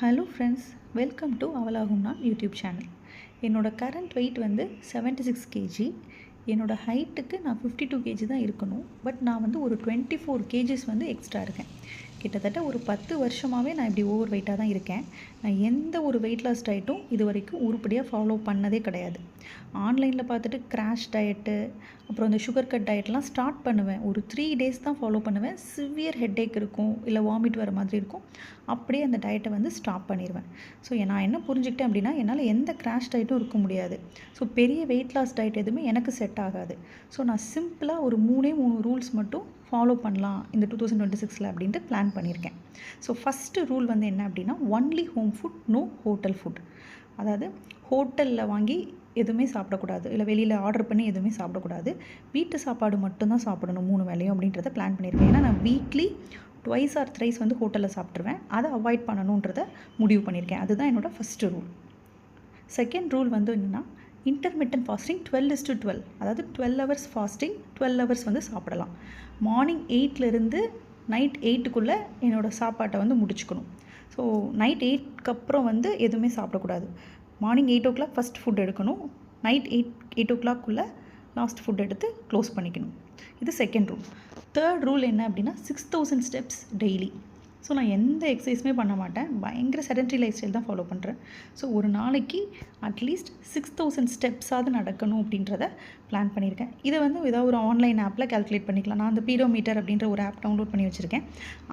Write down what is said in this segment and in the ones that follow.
Hello friends, welcome to அவளாகும் நாள் YouTube channel. என்னோடய current wait வந்து 76 கேஜி. என்னோடய ஹைட்டுக்கு நான் 52 கேஜி தான் இருக்கணும். பட் நான் வந்து ஒரு 24 கேஜிஸ் வந்து எக்ஸ்ட்ரா இருக்கேன். கிட்டத்தட்ட ஒரு 10 வருஷமாகவே நான் இப்படி ஓவர் வெயிட்டாக தான் இருக்கேன். நான் எந்த ஒரு வெயிட் லாஸ் டயட்டும் இது வரைக்கும் உருப்படியாக ஃபாலோ பண்ணதே கிடையாது. ஆன்லைனில் பார்த்துட்டு கிராஷ் டயட்டு, அப்புறம் இந்த சுகர் கட் டயட்லாம் ஸ்டார்ட் பண்ணுவேன். ஒரு 3 டேஸ் தான் ஃபாலோ பண்ணுவேன். சிவியர் ஹெட்டேக் இருக்கும், இல்லை வாமிட் வர மாதிரி இருக்கும். அப்படியே அந்த டயட்டை வந்து ஸ்டாப் பண்ணிடுவேன். ஸோ நான் என்ன புரிஞ்சுக்கிட்டேன் அப்படின்னா, என்னால் எந்த கிராஷ் டயட்டும் இருக்க முடியாது. ஸோ பெரிய வெயிட் லாஸ் டயட் எதுவுமே எனக்கு செட் ஆகாது. ஸோ நான் சிம்பிளாக ஒரு 3 ரூல்ஸ் மட்டும் ஃபாலோ பண்ணலாம் இந்த 2026 அப்படின்ட்டு பிளான் பண்ணியிருக்கேன். ஸோ ஃபஸ்ட்டு ரூல் வந்து என்ன அப்படின்னா, only home food, no hotel food. அதாவது ஹோட்டலில் வாங்கி எதுவுமே சாப்பிடக்கூடாது, இல்லை வெளியில் ஆர்டர் பண்ணி எதுவுமே சாப்பிடக்கூடாது. வீட்டு சாப்பாடு மட்டும்தான் சாப்பிடணும் 3 வேளையும் அப்படின்றத பிளான் பண்ணியிருக்கேன். ஏன்னா நான் வீக்லி ட்வைஸ் ஆர் த்ரைஸ் வந்து ஹோட்டலில் சாப்பிட்ருவேன். அதை அவாய்ட் பண்ணணுன்றதை முடிவு பண்ணியிருக்கேன். அதுதான் என்னோடய ஃபஸ்ட்டு ரூல். செகண்ட் ரூல் வந்து என்னென்னா, இன்டர்மிட்டன்ட் ஃபாஸ்டிங் 12:12. அதாவது 12 ஹவர்ஸ் ஃபாஸ்டிங், 12 ஹவர்ஸ் வந்து சாப்பிடலாம். மார்னிங் 8லேருந்து நைட் 8க்குள்ளே என்னோடய சாப்பாட்டை வந்து முடிச்சுக்கணும். ஸோ நைட் 8க்கு அப்புறம் வந்து எதுவுமே சாப்பிடக்கூடாது. மார்னிங் 8 o'clock ஃபஸ்ட் ஃபுட் எடுக்கணும். நைட் 8 o'clockக்குள்ளே லாஸ்ட் ஃபுட் எடுத்து க்ளோஸ் பண்ணிக்கணும். இது செகண்ட் ரூல். தேர்ட் ரூல் என்ன அப்படின்னா, 6000 ஸ்டெப்ஸ் டெய்லி. ஸோ நான் எந்த எக்ஸசைஸுமே பண்ண மாட்டேன். பயங்கர செடன்ட்ரி லைஃப் ஸ்டைல் தான் ஃபாலோ பண்ணுறேன். ஸோ ஒரு நாளைக்கு அட்லீஸ்ட் 6000 ஸ்டெப்ஸாவது நடக்கணும் அப்படின்றத பிளான் பண்ணியிருக்கேன். இதை வந்து ஏதாவது ஒரு ஆன்லைன் ஆப்பில் கால்குலேட் பண்ணிக்கலாம். நான் அந்த பீடோமீட்டர் அப்படின்ற ஒரு ஆப் டவுன்லோட் பண்ணி வச்சுருக்கேன்.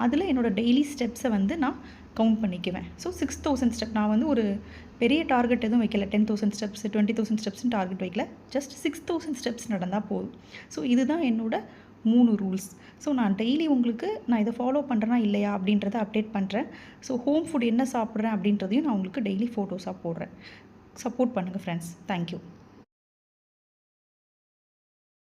அதில் என்னோடய டெய்லி ஸ்டெப்ஸை வந்து நான் கவுண்ட் பண்ணிக்குவேன். So 6000 step. நான் வந்து ஒரு பெரிய டார்கெட் எதுவும் வைக்கல. 10,000 ஸ்டெப்ஸ், 20,000 ஸ்டெப்ஸ்னு டார்கெட் வைக்கல. ஜஸ்ட் 6000 ஸ்டெப்ஸ் நடந்தால் போதும். ஸோ இதுதான் என்னோடய 3 ரூல்ஸ். ஸோ நான் டெய்லி உங்களுக்கு நான் இதை ஃபாலோ பண்ணுறேன்னா இல்லையா அப்படின்றத அப்டேட் பண்ணுறேன். ஸோ ஹோம் ஃபுட் என்ன சாப்பிட்றேன் அப்படின்றதையும் நான் உங்களுக்கு டெய்லி ஃபோட்டோஸாக போடுறேன். சப்போர்ட் பண்ணுங்கள் ஃப்ரெண்ட்ஸ். தேங்க்யூ.